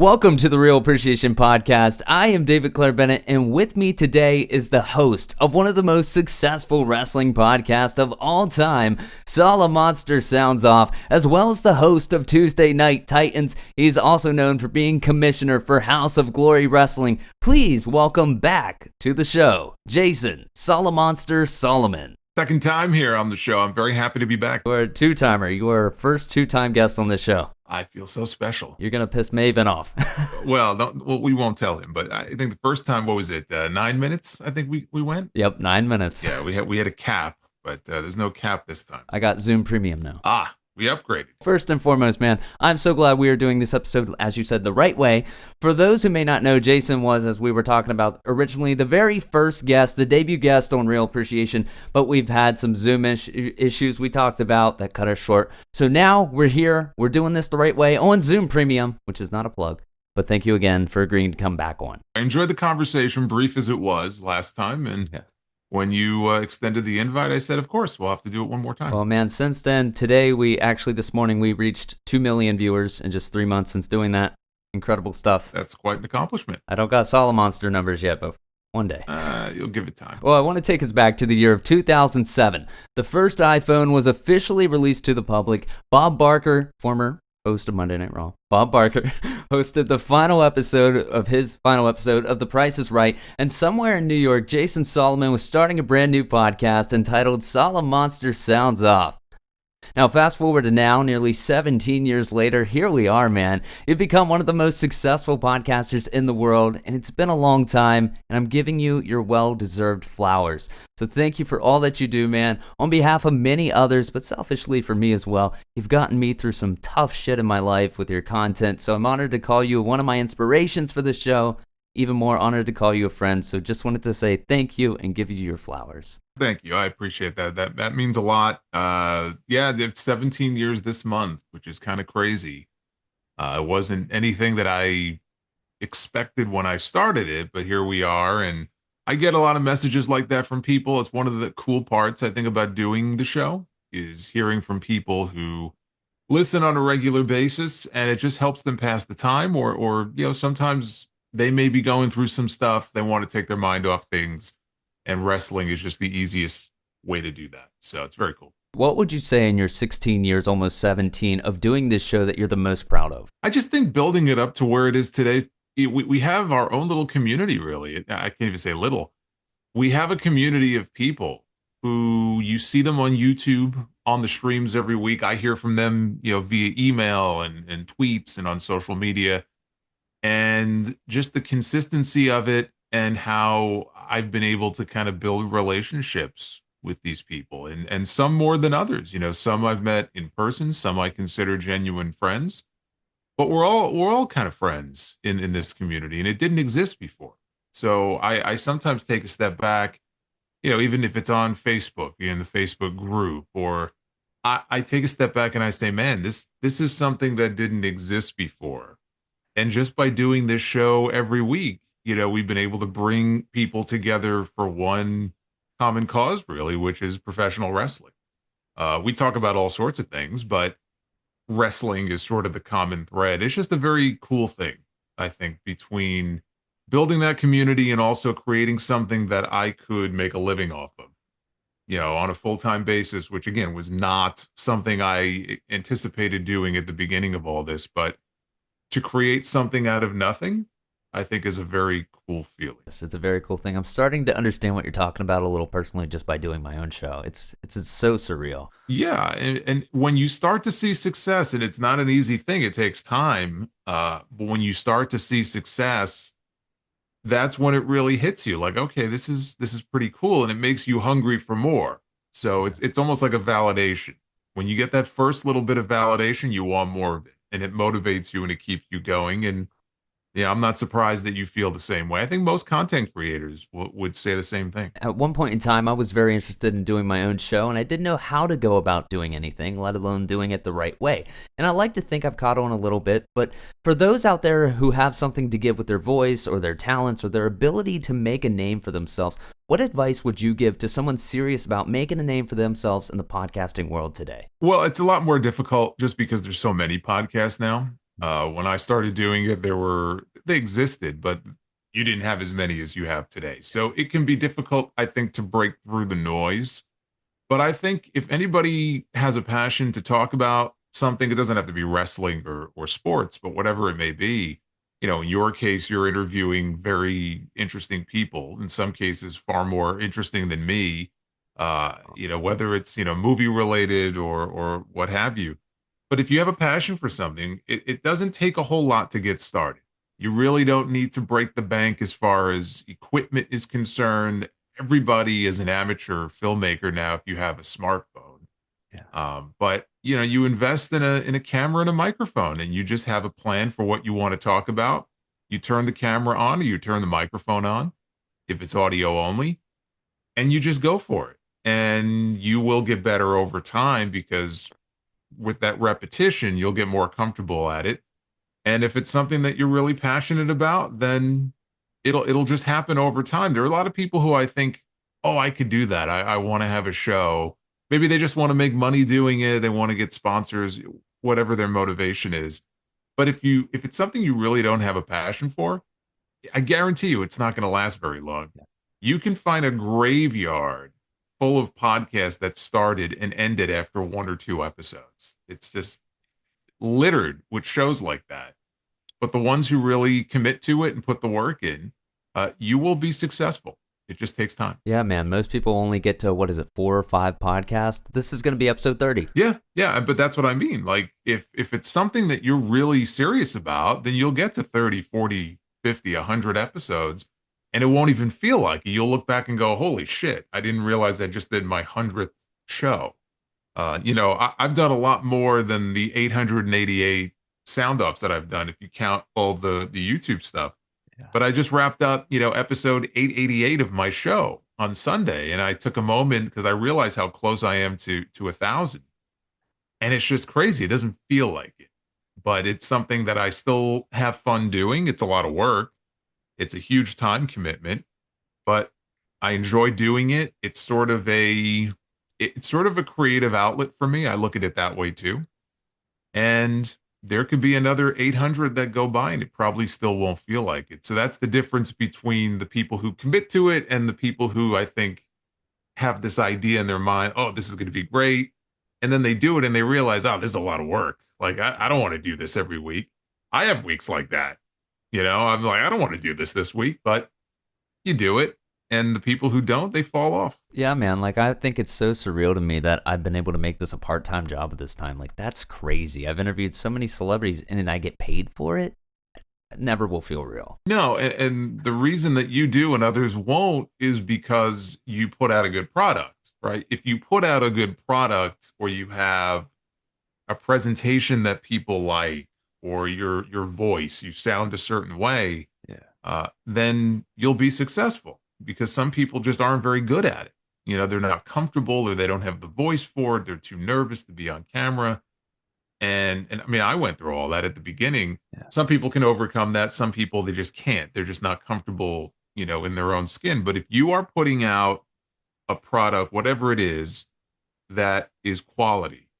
Welcome to the Real Appreciation Podcast. I am David Clair Bennett, and with me today is the host of one of the most successful wrestling podcasts of all time, Solomonster Sounds Off, as well as the host of Tuesday Night Titans. He's also known for being commissioner for House of Glory Wrestling. Please welcome back to the show, Jason Solomonster Solomon. Second time here on the show. I'm very happy to be back. You're a two-timer. You were our first two-time guest on this show. I feel so special. You're going to piss Maven off. Well, we won't tell him, but I think the first time, what was it, 9 minutes? I think we went? Yep, 9 minutes. Yeah, we had a cap, but there's no cap this time. I got Zoom Premium now. We upgraded. First and foremost, man, I'm so glad we are doing this episode, as you said, the right way. For those who may not know, Jason was, as we were talking about originally, the very first guest, the debut guest on Real Appreciation, but we've had some Zoom issues we talked about that cut us short. So now we're here, we're doing this the right way on Zoom Premium, which is not a plug, but thank you again for agreeing to come back on. I enjoyed the conversation, brief as it was last time, and yeah. When you extended the invite, I said, of course, we'll have to do it one more time. Well, man, since then, this morning, we reached 2 million viewers in just 3 months since doing that. Incredible stuff. That's quite an accomplishment. I don't got Solomonster numbers yet, but one day. You'll give it time. Well, I want to take us back to the year of 2007. The first iPhone was officially released to the public. Bob Barker, former host of Monday Night Raw, Bob Barker, hosted the final episode of The Price is Right, and somewhere in New York, Jason Solomon was starting a brand new podcast entitled Solomonster Sounds Off. Now, fast forward to now, nearly 17 years later, here we are, man. You've become one of the most successful podcasters in the world, and it's been a long time, and I'm giving you your well-deserved flowers. So thank you for all that you do, man. On behalf of many others, but selfishly for me as well, you've gotten me through some tough shit in my life with your content, so I'm honored to call you one of my inspirations for the show. Even more honored to call you a friend, so just wanted to say thank you and give you your flowers. Thank you. I appreciate that. That means a lot. It's 17 years this month, which is kind of crazy. It wasn't anything that I expected when I started it, but here we are, and I get a lot of messages like that from people. It's one of the cool parts, I think, about doing the show, is hearing from people who listen on a regular basis, and it just helps them pass the time, or sometimes they may be going through some stuff. They want to take their mind off things, and wrestling is just the easiest way to do that. So it's very cool. What would you say in your 16 years, almost 17, of doing this show that you're the most proud of? I just think building it up to where it is today, we have our own little community, really. I can't even say little. We have a community of people who you see them on YouTube, on the streams every week. I hear from them, via email and tweets and on social media. And just the consistency of it and how I've been able to kind of build relationships with these people, and some more than others. Some I've met in person, some I consider genuine friends, but we're all kind of friends in this community, and it didn't exist before. So I sometimes take a step back, even if it's on Facebook, in the Facebook group, or I take a step back and I say, man, this is something that didn't exist before. And just by doing this show every week, we've been able to bring people together for one common cause, really, which is professional wrestling. We talk about all sorts of things, but wrestling is sort of the common thread. It's just a very cool thing, I think, between building that community and also creating something that I could make a living off of, on a full-time basis, which, again, was not something I anticipated doing at the beginning of all this, but to create something out of nothing, I think, is a very cool feeling. Yes, it's a very cool thing. I'm starting to understand what you're talking about a little personally just by doing my own show. It's so surreal. Yeah, and when you start to see success, and it's not an easy thing, it takes time, but when you start to see success, that's when it really hits you. Like, okay, this is pretty cool, and it makes you hungry for more. So it's almost like a validation. When you get that first little bit of validation, you want more of it. And it motivates you and it keeps you going. And yeah, I'm not surprised that you feel the same way. I think most content creators would say the same thing. At one point in time, I was very interested in doing my own show, and I didn't know how to go about doing anything, let alone doing it the right way. And I like to think I've caught on a little bit, but for those out there who have something to give with their voice or their talents or their ability to make a name for themselves, what advice would you give to someone serious about making a name for themselves in the podcasting world today? Well, it's a lot more difficult just because there's so many podcasts now. When I started doing it, they existed, but you didn't have as many as you have today. So it can be difficult, I think, to break through the noise. But I think if anybody has a passion to talk about something, it doesn't have to be wrestling or sports, but whatever it may be. In your case, you're interviewing very interesting people, in some cases far more interesting than me. Whether it's, movie related or what have you. But if you have a passion for something, it doesn't take a whole lot to get started. You really don't need to break the bank as far as equipment is concerned. Everybody is an amateur filmmaker now if you have a smartphone. Yeah. But you invest in a camera and a microphone, and you just have a plan for what you want to talk about. You turn the camera on or you turn the microphone on if it's audio only, and you just go for it. And you will get better over time because with that repetition, you'll get more comfortable at it. And if it's something that you're really passionate about, then it'll just happen over time. There are a lot of people who I think, oh, I could do that. I want to have a show. Maybe they just want to make money doing it. They want to get sponsors, whatever their motivation is. But if it's something you really don't have a passion for, I guarantee you it's not going to last very long. You can find a graveyard full of podcasts that started and ended after one or two episodes. It's just littered with shows like that. But the ones who really commit to it and put the work in, you will be successful. It just takes time. Yeah, man. Most people only get to, 4 or 5 podcasts. This is going to be episode 30. Yeah. But that's what I mean. Like, if it's something that you're really serious about, then you'll get to 30, 40, 50, 100 episodes, and it won't even feel like it. You'll look back and go, holy shit, I didn't realize I just did my 100th show. I've done a lot more than the 888 sound offs that I've done, if you count all the YouTube stuff. Yeah. But I just wrapped up, episode 888 of my show on Sunday, and I took a moment because I realized how close I am to 1,000. And it's just crazy. It doesn't feel like it, but it's something that I still have fun doing. It's a lot of work. It's a huge time commitment, but I enjoy doing it. It's sort of a creative outlet for me. I look at it that way too. And there could be another 800 that go by and it probably still won't feel like it. So that's the difference between the people who commit to it and the people who I think have this idea in their mind, oh, this is going to be great. And then they do it and they realize, oh, this is a lot of work. Like, I don't want to do this every week. I have weeks like that. I'm like, I don't want to do this week, but you do it. And the people who don't, they fall off. Yeah, man. Like, I think it's so surreal to me that I've been able to make this a part-time job at this time. Like, that's crazy. I've interviewed so many celebrities and I get paid for it. It never will feel real. No, and the reason that you do and others won't is because you put out a good product, right? If you put out a good product or you have a presentation that people like, or your voice, you sound a certain way, then you'll be successful. Because some people just aren't very good at it. They're not comfortable or they don't have the voice for it. They're too nervous to be on camera. And I mean, I went through all that at the beginning. Yeah. Some people can overcome that. Some people, they just can't. They're just not comfortable, in their own skin. But if you are putting out a product, whatever it is, that is quality,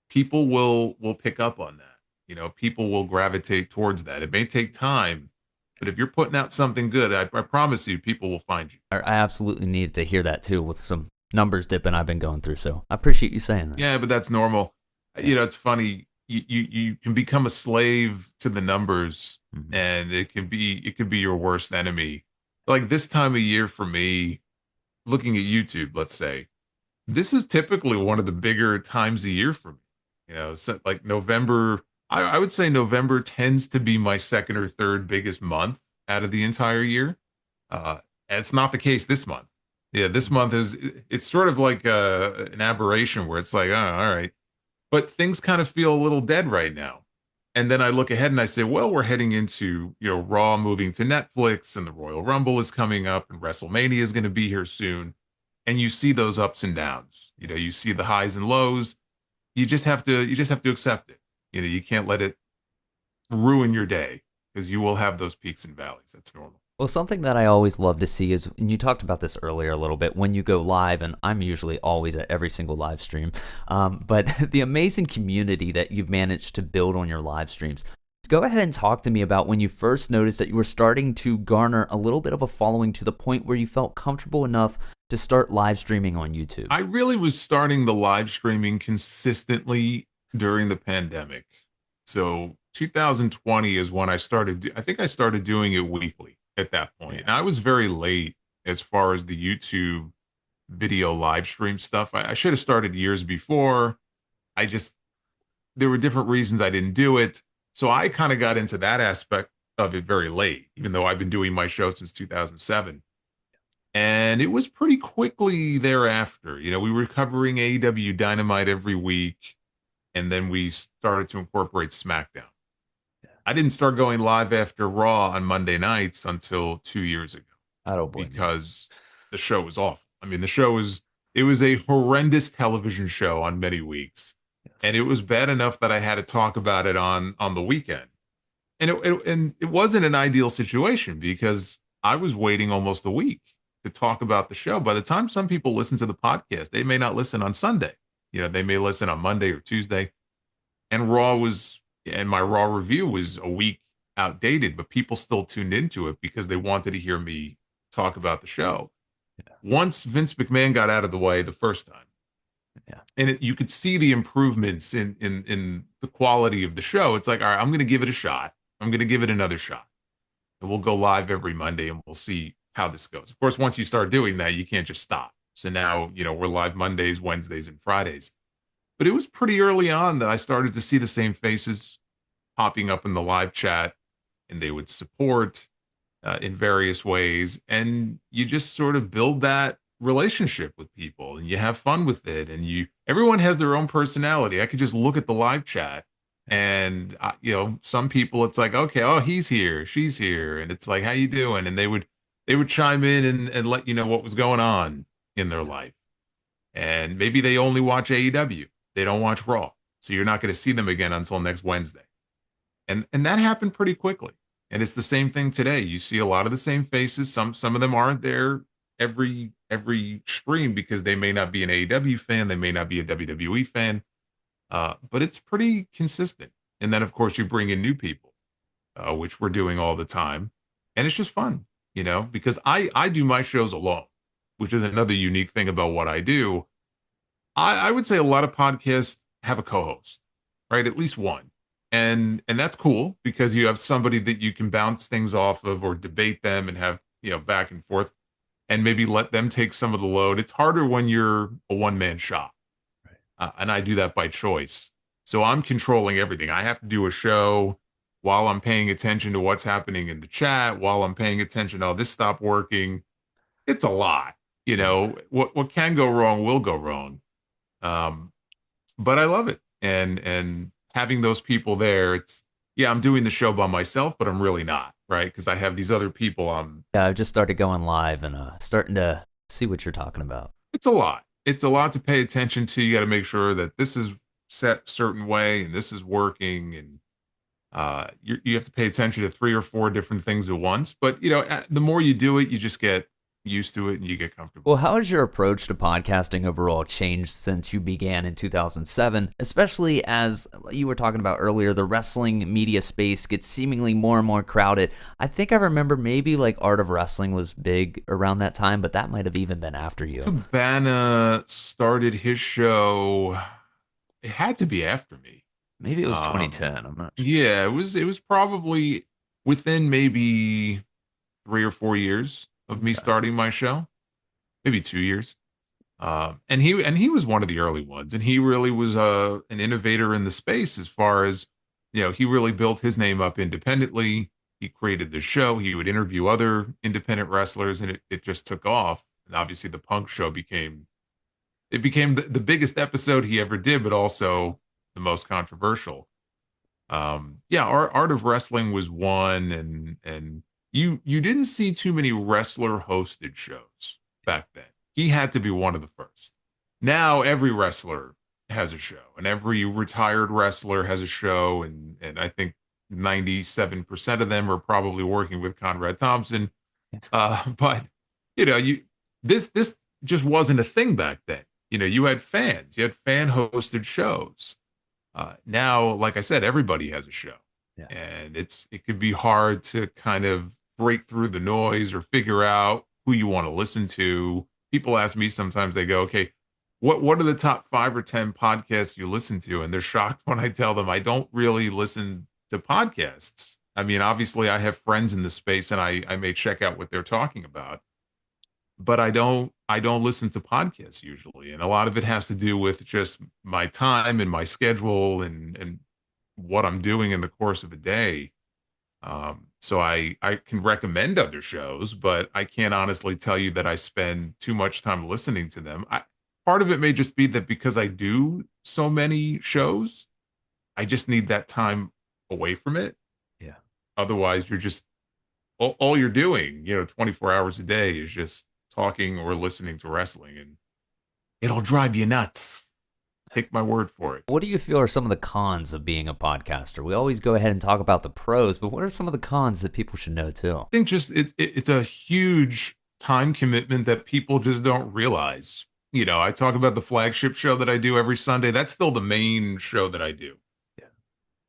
people will pick up on that. People will gravitate towards that. It may take time. But if you're putting out something good, I promise you, people will find you. I absolutely needed to hear that, too, with some numbers dipping I've been going through. So I appreciate you saying that. Yeah, but that's normal. Yeah. It's funny. You can become a slave to the numbers, Mm-hmm. and it could be your worst enemy. Like this time of year for me, looking at YouTube, let's say, this is typically one of the bigger times a year for me. So like November. I would say November tends to be my second or third biggest month out of the entire year. It's not the case this month. Yeah, this month it's sort of like an aberration where it's like, oh, all right. But things kind of feel a little dead right now. And then I look ahead and I say, well, we're heading into, Raw moving to Netflix and the Royal Rumble is coming up and WrestleMania is going to be here soon. And you see those ups and downs. You see the highs and lows. You just have to accept it. You can't let it ruin your day because you will have those peaks and valleys. That's normal. Well, something that I always love to see is, and you talked about this earlier a little bit, when you go live, and I'm usually always at every single live stream, but the amazing community that you've managed to build on your live streams. Go ahead and talk to me about when you first noticed that you were starting to garner a little bit of a following to the point where you felt comfortable enough to start live streaming on YouTube. I really was starting the live streaming consistently during the pandemic. So 2020 is when I started. I think I started doing it weekly at that point. And I was very late as far as the YouTube video live stream stuff. I should have started years before. I just, there were different reasons I didn't do it. So I kind of got into that aspect of it very late, even though I've been doing my show since 2007. And it was pretty quickly thereafter. You know, we were covering AEW Dynamite every week, and then we started to incorporate SmackDown. I didn't start going live after Raw on Monday nights until 2 years ago. I don't blame because the show was awful. I mean, it was a horrendous television show on many weeks. And it was bad enough that I had to talk about it on the weekend. And it wasn't an ideal situation because I was waiting almost a week to talk about the show. By the time some people listen to the podcast, they may not listen on Sunday. You know, they may listen on Monday or Tuesday. And my Raw review was a week outdated, but people still tuned into it because they wanted to hear me talk about the show. Once Vince McMahon got out of the way the first time, and you could see the improvements in the quality of the show. It's like, all right, I'm going to give it a shot. I'm going to give it another shot. And we'll go live every Monday and we'll see how this goes. Of course, once you start doing that, you can't just stop. So now, you know, we're live Mondays, Wednesdays, and Fridays. But it was pretty early on that I started to see the same faces popping up in the live chat, and they would support in various ways. And you just sort of build that relationship with people and you have fun with it. And everyone has their own personality. I could just look at the live chat and, you know, some people it's like, okay, oh, he's here, she's here. And it's like, how you doing? And they would chime in and let you know what was going on in their life. And maybe they only watch AEW. They don't watch Raw. So you're not going to see them again until next Wednesday. And that happened pretty quickly. And it's the same thing today. You see a lot of the same faces. Some of them aren't there every stream because they may not be an AEW fan. They may not be a WWE fan. But it's pretty consistent. And then, of course, you bring in new people, which we're doing all the time. And it's just fun, you know, because I do my shows alone, which is another unique thing about what I do. I would say a lot of podcasts have a co-host, right? At least one. And that's cool because you have somebody that you can bounce things off of or debate them and have, you know, back and forth and maybe let them take some of the load. It's harder when you're a one-man shop. Right. And I do that by choice. So I'm controlling everything. I have to do a show while I'm paying attention to what's happening in the chat, while I'm paying attention, oh, this stopped working. It's a lot. You know, what can go wrong will go wrong. But I love it. And having those people there, I'm doing the show by myself, but I'm really not, right? Because I have these other people. Yeah, I've just started going live and starting to see what you're talking about. It's a lot. It's a lot to pay attention to. You got to make sure that this is set a certain way and this is working. And you have to pay attention to 3 or 4 different things at once. But, you know, the more you do it, you just get used to it and you get comfortable. Well, how has your approach to podcasting overall changed since you began in 2007, especially as you were talking about earlier, the wrestling media space gets seemingly more and more crowded? I think I remember maybe like Art of Wrestling was big around that time, but that might have even been after you. Cabana started his show. It had to be after me. Maybe it was 2010. I'm not sure. Yeah, it was probably within maybe 3 or 4 years of me starting my show, maybe 2 years. And he was one of the early ones, and he really was an innovator in the space as far as, you know, he really built his name up independently. He created the show. He would interview other independent wrestlers, and it just took off. And obviously the Punk show became the biggest episode he ever did, but also the most controversial. Art of Wrestling was one, and you didn't see too many wrestler hosted shows back then. He had to be one of the first. Now every wrestler has a show, and every retired wrestler has a show, and I think 97% of them are probably working with Conrad Thompson. But you know, this just wasn't a thing back then. You know, you had fans, you had fan hosted shows. Now, like I said, everybody has a show. Yeah. and it could be hard to kind of break through the noise or figure out who you want to listen to. People ask me sometimes, they go, okay, what are the top 5 or 10 podcasts you listen to? And they're shocked when I tell them I don't really listen to podcasts. I mean, obviously I have friends in the space and I may check out what they're talking about, but I don't listen to podcasts usually. And a lot of it has to do with just my time and my schedule and what I'm doing in the course of a day. So I can recommend other shows, but I can't honestly tell you that I spend too much time listening to them. Part of it may just be that because I do so many shows, I just need that time away from it. Yeah. Otherwise, you're just all you're doing, 24 hours a day is just talking or listening to wrestling, and it'll drive you nuts. Take my word for it. What do you feel are some of the cons of being a podcaster? We always go ahead and talk about the pros, but what are some of the cons that people should know too? I think just it's a huge time commitment that people just don't realize. I talk about the flagship show that I do every Sunday. That's still the main show that I do. Yeah.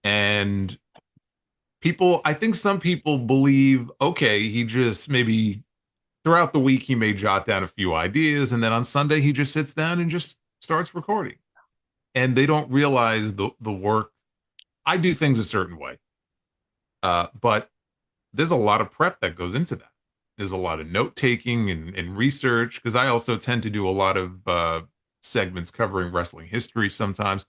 And I think some people believe, okay, he just maybe throughout the week he may jot down a few ideas, and then on Sunday he just sits down and just starts recording. And they don't realize the work. I do things a certain way, but there's a lot of prep that goes into that. There's a lot of note taking and research because I also tend to do a lot of segments covering wrestling history sometimes.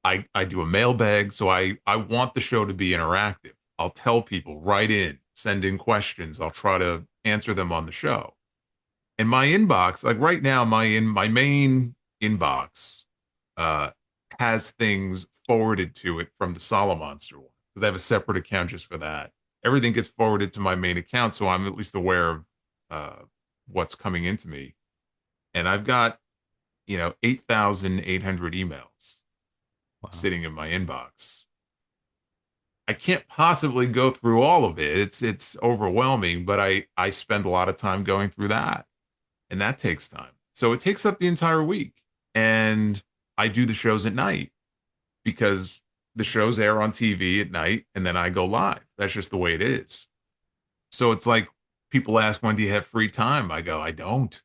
I do a mailbag, so I want the show to be interactive. I'll tell people, write in, send in questions. I'll try to answer them on the show. And my inbox, like right now, my main inbox uh, has things forwarded to it from the Solomonster one because I have a separate account just for that. Everything gets forwarded to my main account, so I'm at least aware of uh, what's coming into me. And I've got 8,800 emails Wow. sitting in my inbox. I can't possibly go through all of it. It's overwhelming, but I spend a lot of time going through that, and that takes time. So it takes up the entire week. And I do the shows at night because the shows air on TV at night and then I go live. That's just the way it is. So it's like people ask, when do you have free time? I go, I don't.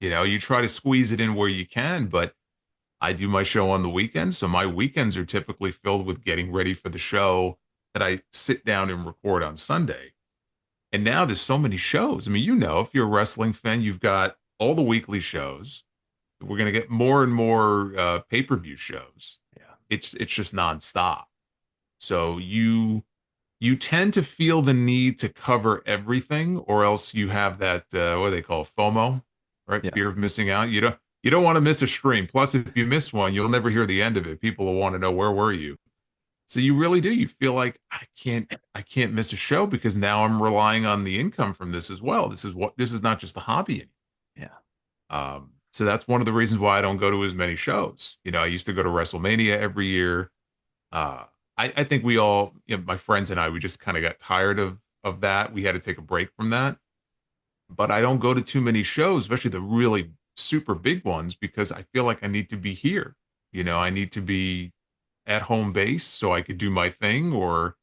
You try to squeeze it in where you can, but I do my show on the weekends. So my weekends are typically filled with getting ready for the show that I sit down and record on Sunday. And now there's so many shows. I mean, if you're a wrestling fan, you've got all the weekly shows. We're going to get more and more pay-per-view shows. Yeah. It's just nonstop. So you tend to feel the need to cover everything, or else you have that what do they call FOMO, right? Yeah. Fear of missing out. You don't want to miss a stream. Plus, if you miss one, you'll never hear the end of it. People will want to know, where were you? So you really do. You feel like I can't miss a show because now I'm relying on the income from this as well. This is not just a hobby. Yeah. So that's one of the reasons why I don't go to as many shows. I used to go to WrestleMania every year. Uh, I think we all, my friends and I, we just kind of got tired of that. We had to take a break from that. But I don't go to too many shows, especially the really super big ones, because I feel like I need to be here. I need to be at home base so I could do my thing, or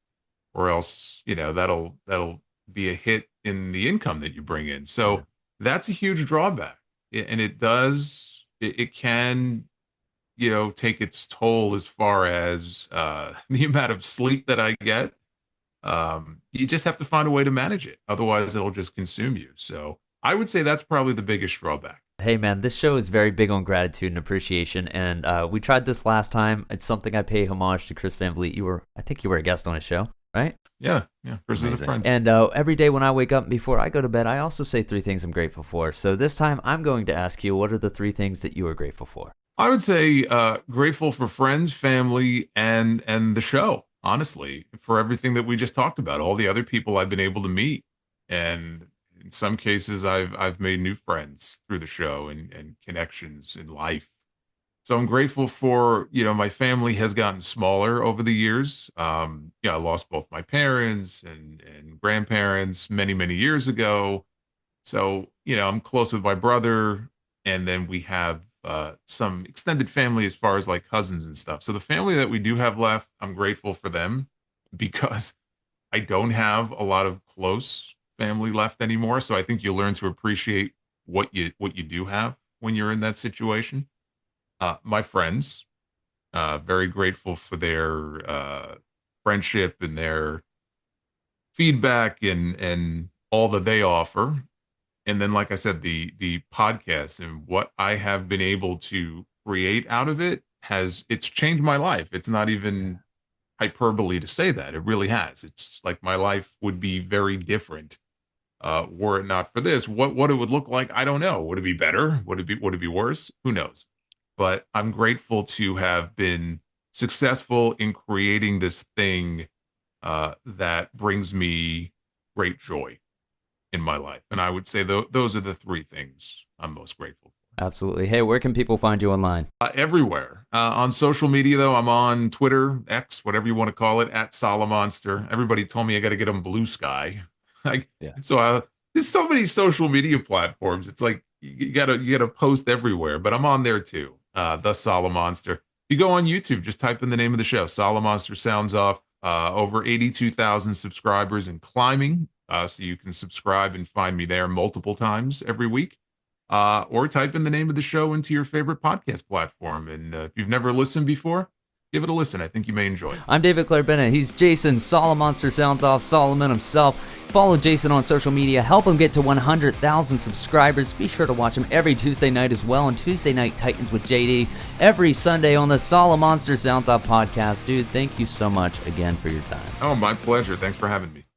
else, that'll be a hit in the income that you bring in. Yeah. So that's a huge drawback. And it can, take its toll as far as the amount of sleep that I get. You just have to find a way to manage it. Otherwise, it'll just consume you. So I would say that's probably the biggest drawback. Hey man, this show is very big on gratitude and appreciation, and we tried this last time. It's something I pay homage to Chris Van Vliet. I think you were a guest on his show, right? Yeah. Chris is a friend. And every day when I wake up before I go to bed, I also say 3 things I'm grateful for. So this time I'm going to ask you, what are the 3 things that you are grateful for? I would say grateful for friends, family, and the show. Honestly, for everything that we just talked about, all the other people I've been able to meet, and in some cases, I've made new friends through the show and connections in life. So I'm grateful for, my family has gotten smaller over the years. I lost both my parents and grandparents many, many years ago. So, I'm close with my brother, and then we have some extended family as far as like cousins and stuff. So the family that we do have left, I'm grateful for them. because I don't have a lot of close family left anymore. So I think you learn to appreciate what you do have when you're in that situation. My friends, very grateful for their friendship and their feedback and all that they offer. And then, like I said, the podcast and what I have been able to create out of it it's changed my life. It's not even hyperbole to say that. It really has. It's like my life would be very different were it not for this. What it would look like, I don't know. Would it be better? Would it be worse? Who knows? But I'm grateful to have been successful in creating this thing that brings me great joy in my life. And I would say those are the three things I'm most grateful for. Absolutely. Hey, where can people find you online? Everywhere. On social media, though, I'm on Twitter, X, whatever you want to call it, at Solomonster. Everybody told me I got to get on Blue Sky. Yeah. So there's so many social media platforms. It's like you gotta post everywhere, but I'm on there too. The Solomonster. If you go on YouTube, just type in the name of the show, Solomonster Sounds Off. Over 82,000 subscribers and climbing. So you can subscribe and find me there multiple times every week. Or type in the name of the show into your favorite podcast platform. And if you've never listened before, give it a listen. I think you may enjoy it. I'm David Clair Bennett. He's Jason, Solomonster Sounds Off, Solomon himself. Follow Jason on social media. Help him get to 100,000 subscribers. Be sure to watch him every Tuesday night as well on Tuesday Night Titans with JD. Every Sunday on the Solomonster Sounds Off podcast. Dude, thank you so much again for your time. Oh, my pleasure. Thanks for having me.